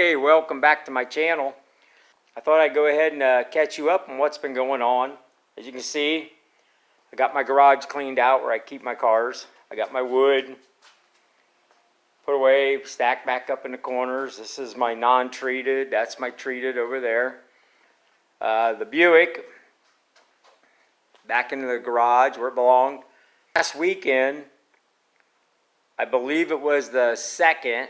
Hey, welcome back to my channel. I thought I'd go ahead and catch you up on what's been going on. As you can see, I got my garage cleaned out where I keep my cars. I got my wood put away, stacked back up in the corners. This is my non-treated. That's my treated over there. The Buick back into the garage where it belonged. Last weekend, I believe it was the 2nd,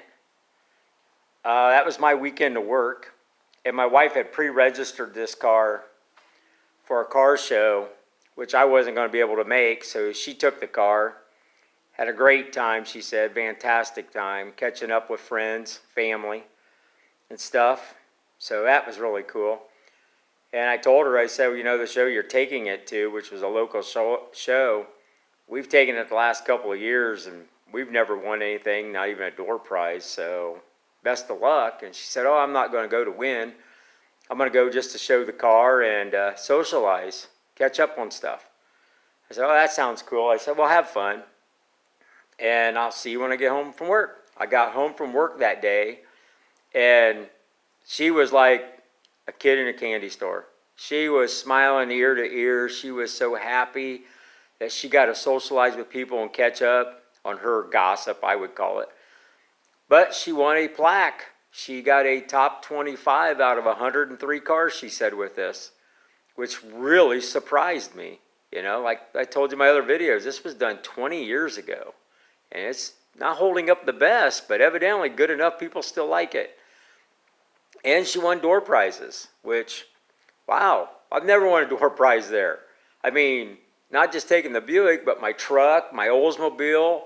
that was my weekend to work, and my wife had pre-registered this car for a car show, which I wasn't going to be able to make, so she took the car. Had a great time, she said, fantastic time, catching up with friends, family, and stuff, so that was really cool. And I told her, I said, you know, the show you're taking it to, which was a local show, we've taken it the last couple of years, and we've never won anything, not even a door prize, so best of luck. And she said, oh, I'm not going to go to win. I'm going to go just to show the car and socialize, catch up on stuff. I said, oh, that sounds cool. I said, well, have fun, and I'll see you when I get home from work. I got home from work that day, and she was like a kid in a candy store. She was smiling ear to ear. She was so happy that she got to socialize with people and catch up on her gossip, I would call it. But she won a plaque. She got a top 25 out of 103 cars, she said, with this, which really surprised me. You know, like I told you in my other videos, this was done 20 years ago. And it's not holding up the best, but evidently good enough people still like it. And she won door prizes, which, wow, I've never won a door prize there. I mean, not just taking the Buick, but my truck, my Oldsmobile,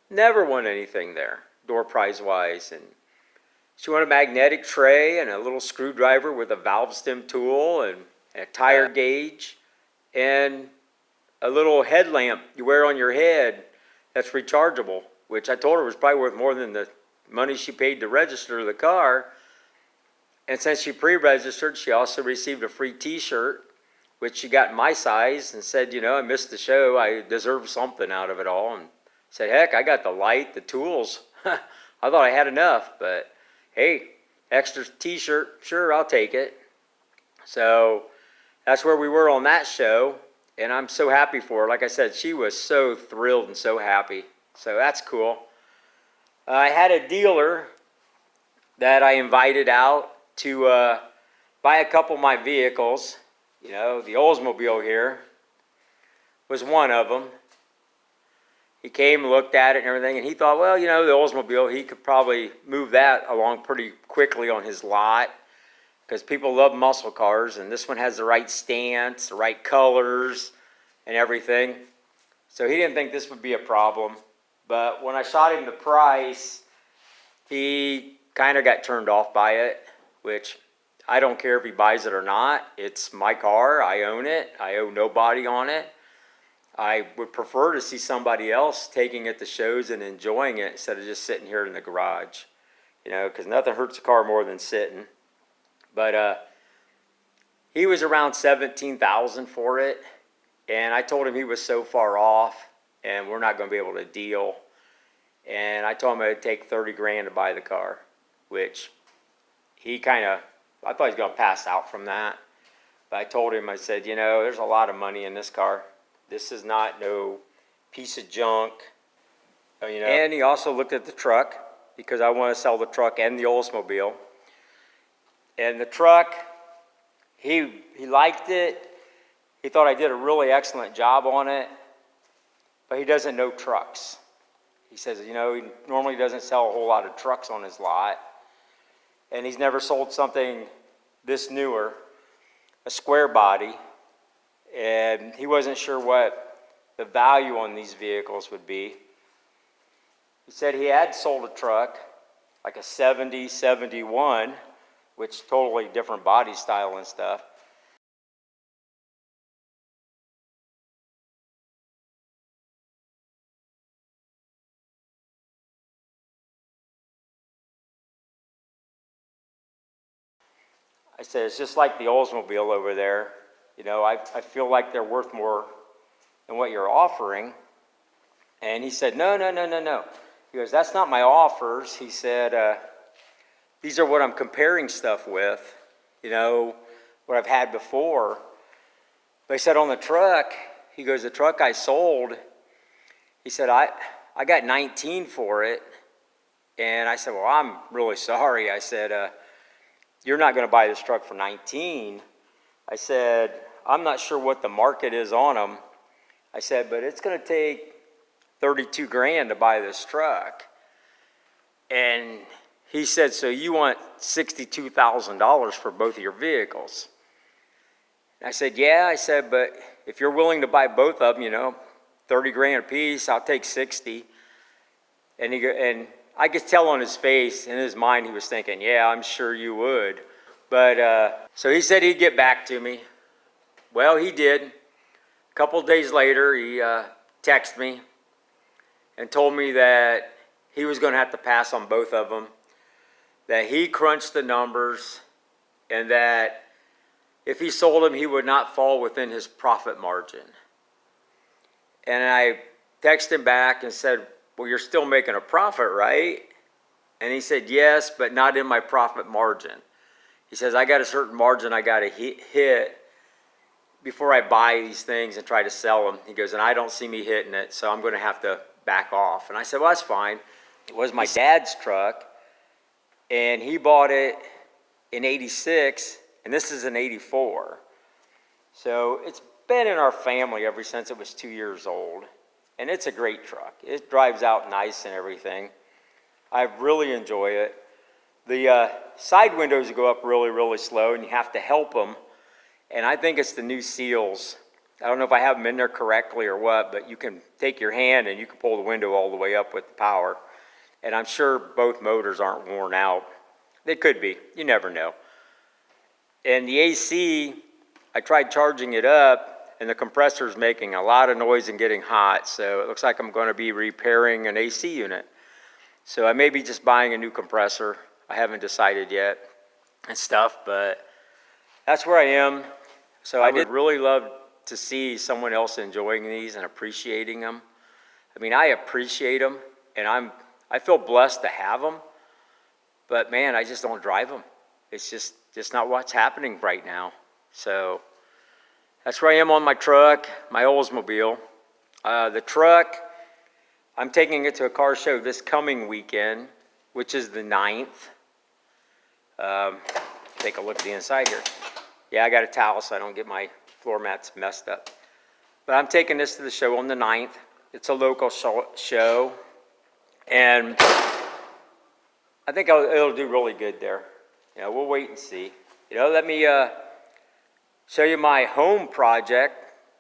never won anything there, door prize wise. And she won a magnetic tray and a little screwdriver with a valve stem tool and a tire gauge and a little headlamp you wear on your head that's rechargeable, which I told her was probably worth more than the money she paid to register the car. And since she pre-registered, she also received a free t-shirt, which she got in my size, and said, you know, I missed the show. I deserve something out of it all. And said, heck, I got the light, the tools. I thought I had enough, but hey, extra t-shirt, sure, I'll take it. So that's where we were on that show, and I'm so happy for her. Like I said, she was so thrilled and so happy. So that's cool. I had a dealer that I invited out to buy a couple of my vehicles. You know, the Oldsmobile here was one of them. He came, looked at it and everything, and he thought, well, you know, the Oldsmobile, he could probably move that along pretty quickly on his lot because people love muscle cars, and this one has the right stance, the right colors, and everything. So he didn't think this would be a problem. But when I shot him the price, he kind of got turned off by it, which I don't care if he buys it or not. It's my car. I own it. I owe nobody on it. I would prefer to see somebody else taking it to shows and enjoying it instead of just sitting here in the garage, you know, because nothing hurts a car more than sitting. But he was around $17,000 for it, and I told him he was so far off and we're not going to be able to deal. And I told him it would take 30 grand to buy the car, which he kind of, I thought he was going to pass out from that. But I told him, I said, you know, there's a lot of money in this car. This is not no piece of junk, you know. And he also looked at the truck because I want to sell the truck and the Oldsmobile. And the truck, he liked it. He thought I did a really excellent job on it, but he doesn't know trucks. He says, you know, he normally doesn't sell a whole lot of trucks on his lot, and he's never sold something this newer, a square body. And he wasn't sure what the value on these vehicles would be. He said he had sold a truck, like a 70, 71, which totally different body style and stuff. I said, it's just like the Oldsmobile over there. You know, I feel like they're worth more than what you're offering. And he said, no. He goes, that's not my offers. He said, these are what I'm comparing stuff with, you know, what I've had before. But he said on the truck, he goes, the truck I sold, he said, I got 19 for it. And I said, well, I'm really sorry. I said, you're not going to buy this truck for 19. I said, I'm not sure what the market is on them. I said, but it's going to take 32 grand to buy this truck. And he said, so you want $62,000 for both of your vehicles? And I said, yeah. I said, but if you're willing to buy both of them, you know, 30 grand a piece, I'll take 60. And I could tell on his face, in his mind, he was thinking, yeah, I'm sure you would. But so he said he'd get back to me. Well, he did. A couple days later, he texted me and told me that he was going to have to pass on both of them, that he crunched the numbers, and that if he sold them, he would not fall within his profit margin. And I texted him back and said, well, you're still making a profit, right? And he said, yes, but not in my profit margin. He says, I got a certain margin I got to hit before I buy these things and try to sell them. He goes, and I don't see me hitting it, so I'm going to have to back off. And I said, well, that's fine. It was my dad's truck, and he bought it in '86, and this is an '84. So it's been in our family ever since it was 2 years old. And it's a great truck. It drives out nice and everything. I really enjoy it. The side windows go up really, really slow, and you have to help them. And I think it's the new seals. I don't know if I have them in there correctly or what, but you can take your hand and you can pull the window all the way up with the power. And I'm sure both motors aren't worn out. They could be. You never know. And the AC, I tried charging it up, and the compressor's making a lot of noise and getting hot. So it looks like I'm going to be repairing an AC unit. So I may be just buying a new compressor. I haven't decided yet and stuff, but that's where I am. So I would really love to see someone else enjoying these and appreciating them. I mean, I appreciate them, and I feel blessed to have them, but man, I just don't drive them. It's just not what's happening right now. So that's where I am on my truck, my Oldsmobile. The truck, I'm taking it to a car show this coming weekend, which is the 9th. Take a look at the inside here. Yeah, I got a towel so I don't get my floor mats messed up. But I'm taking this to the show on the 9th. It's a local show, and I think it'll do really good there. You know, we'll wait and see. You know, let me show you my home project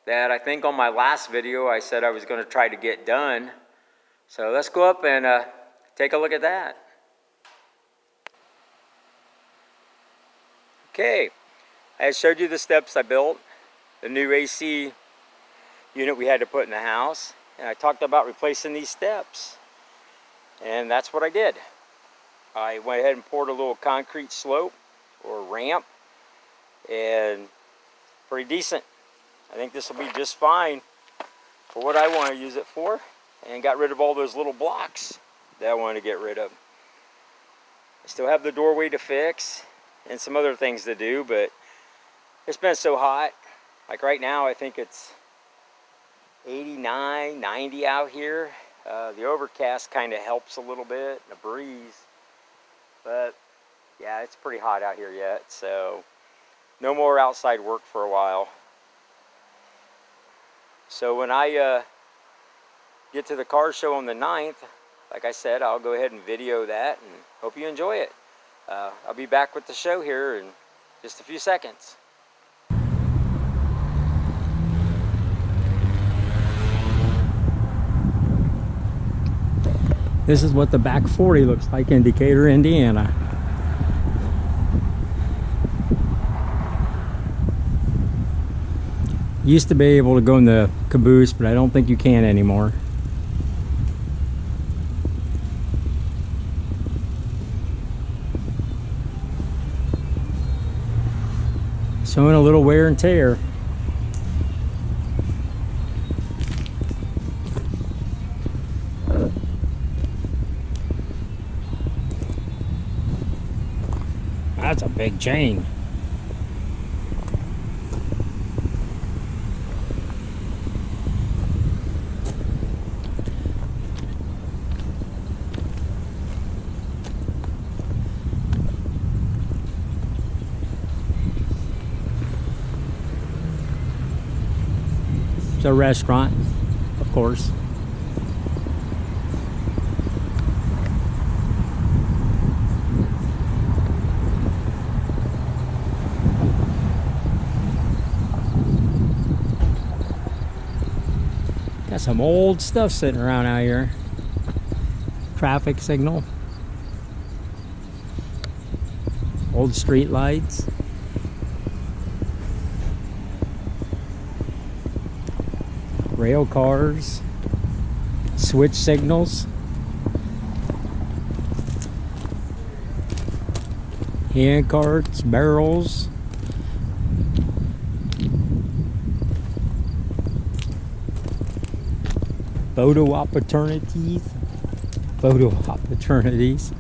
that I think on my last video I said I was going to try to get done. So let's go up and take a look at that. Okay, I showed you the steps I built, the new AC unit we had to put in the house, and I talked about replacing these steps, and that's what I did. I went ahead and poured a little concrete slope or ramp, and pretty decent. I think this will be just fine for what I want to use it for, and got rid of all those little blocks that I wanted to get rid of. I still have the doorway to fix and some other things to do, but it's been so hot. Like right now, I think it's 89, 90 out here. The overcast kind of helps a little bit, the breeze. But yeah, it's pretty hot out here yet, so no more outside work for a while. So when I get to the car show on the 9th, like I said, I'll go ahead and video that, and hope you enjoy it. I'll be back with the show here in just a few seconds. This is what the back 40 looks like in Decatur, Indiana. Used to be able to go in the caboose, but I don't think you can anymore. Showing a little wear and tear. That's a big chain. It's a restaurant, of course. Got some old stuff sitting around out here. Traffic signal. Old street lights. Rail cars. Switch signals. Hand carts, barrels. Photo opportunities. Photo opportunities.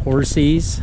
Horsies.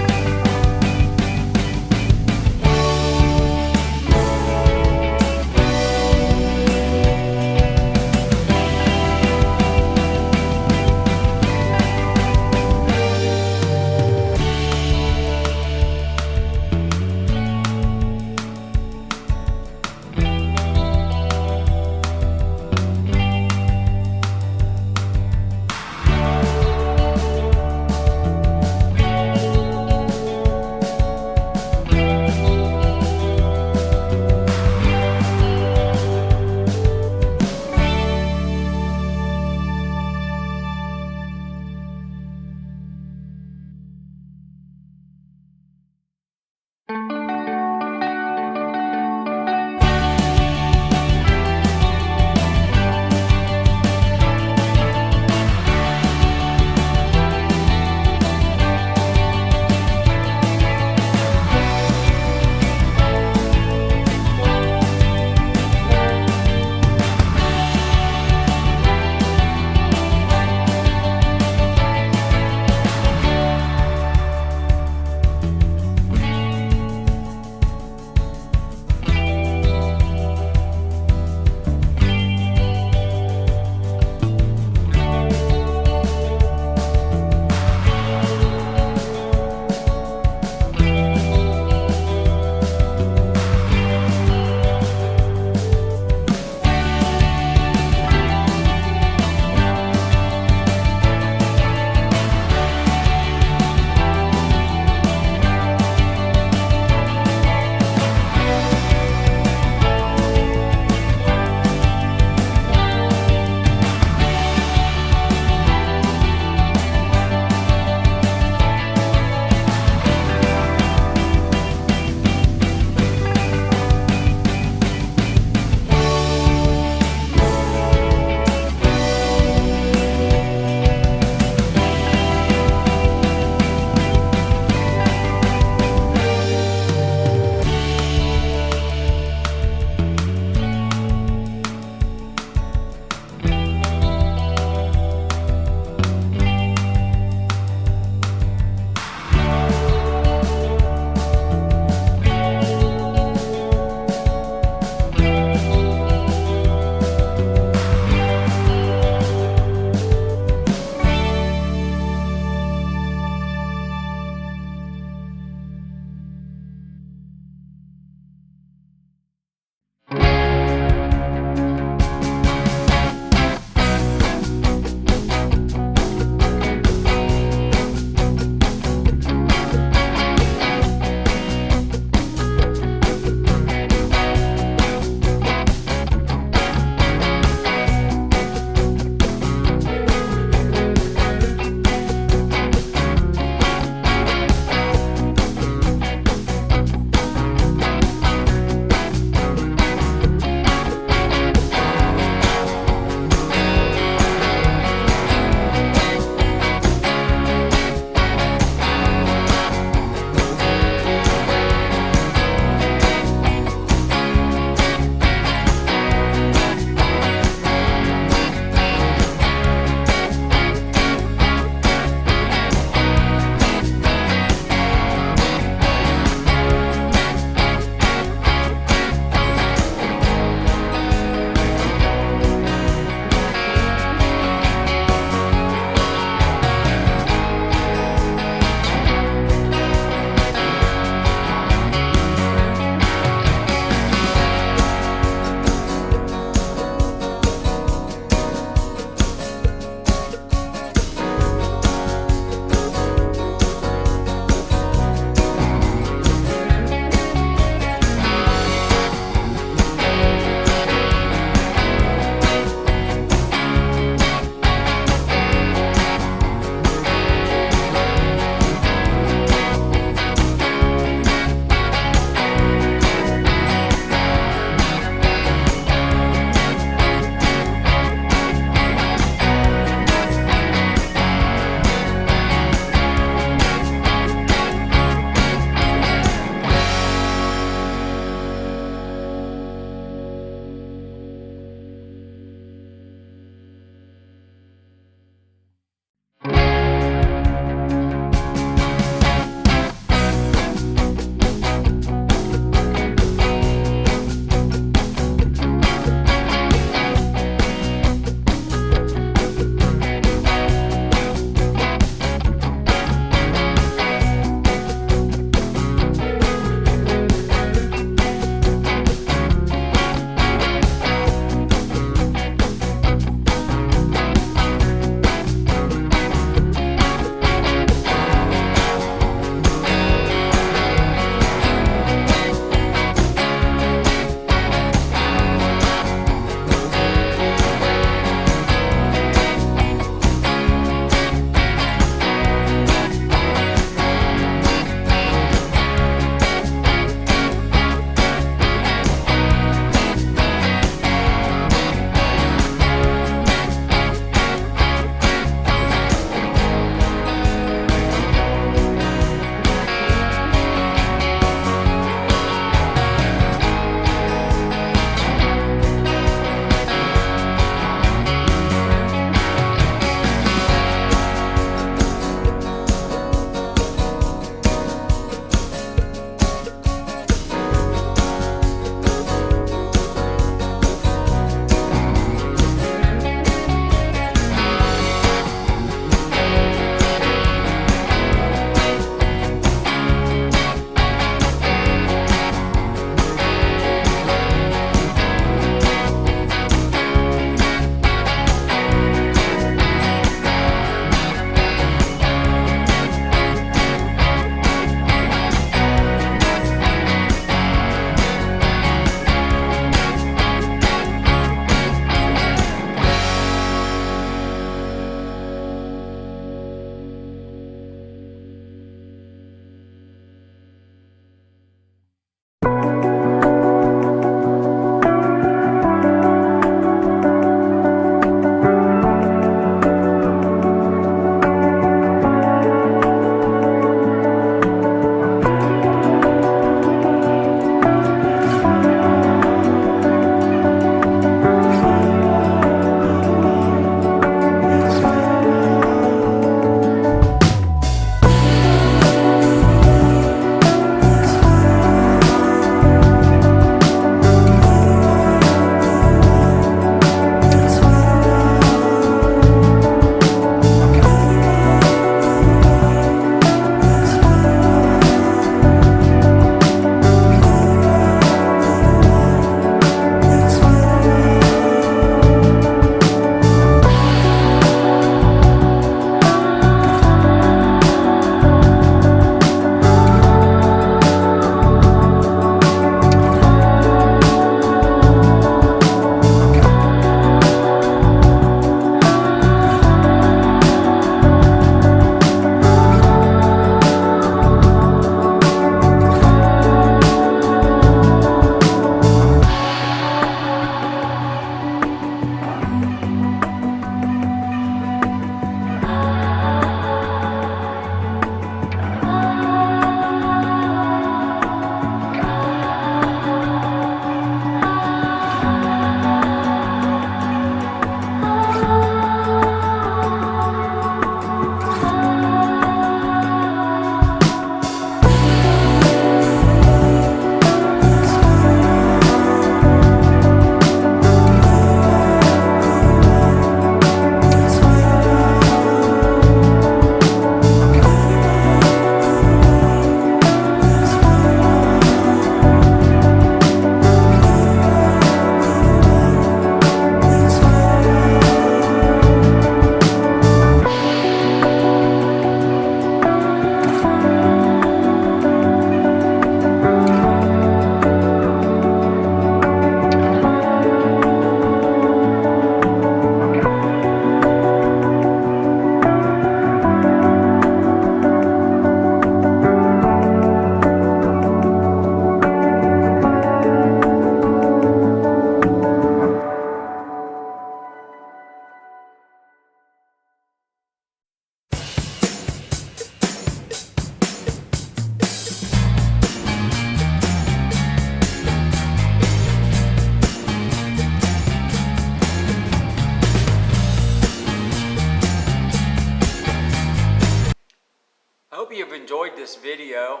this video.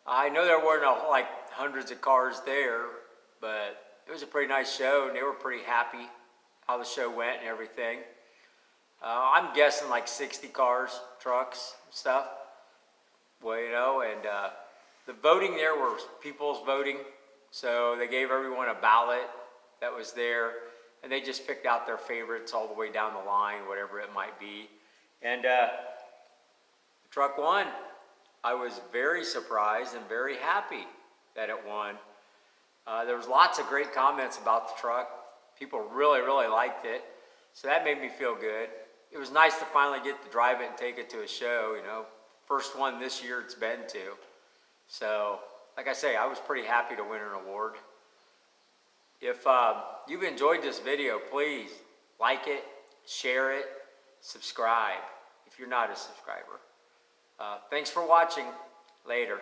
I know there weren't like hundreds of cars there, but it was a pretty nice show, and they were pretty happy how the show went and everything. I'm guessing like 60 cars, trucks, stuff. Well, you know, and the voting there were people's voting, so they gave everyone a ballot that was there, and they just picked out their favorites all the way down the line, whatever it might be. And the truck won. I was very surprised and very happy that it won. There was lots of great comments about the truck. People really, really liked it, so that made me feel good. It was nice to finally get to drive it and take it to a show, you know. First one this year it's been to. So, like I say, I was pretty happy to win an award. If you've enjoyed this video, please like it, share it, subscribe if you're not a subscriber. Thanks for watching. Later.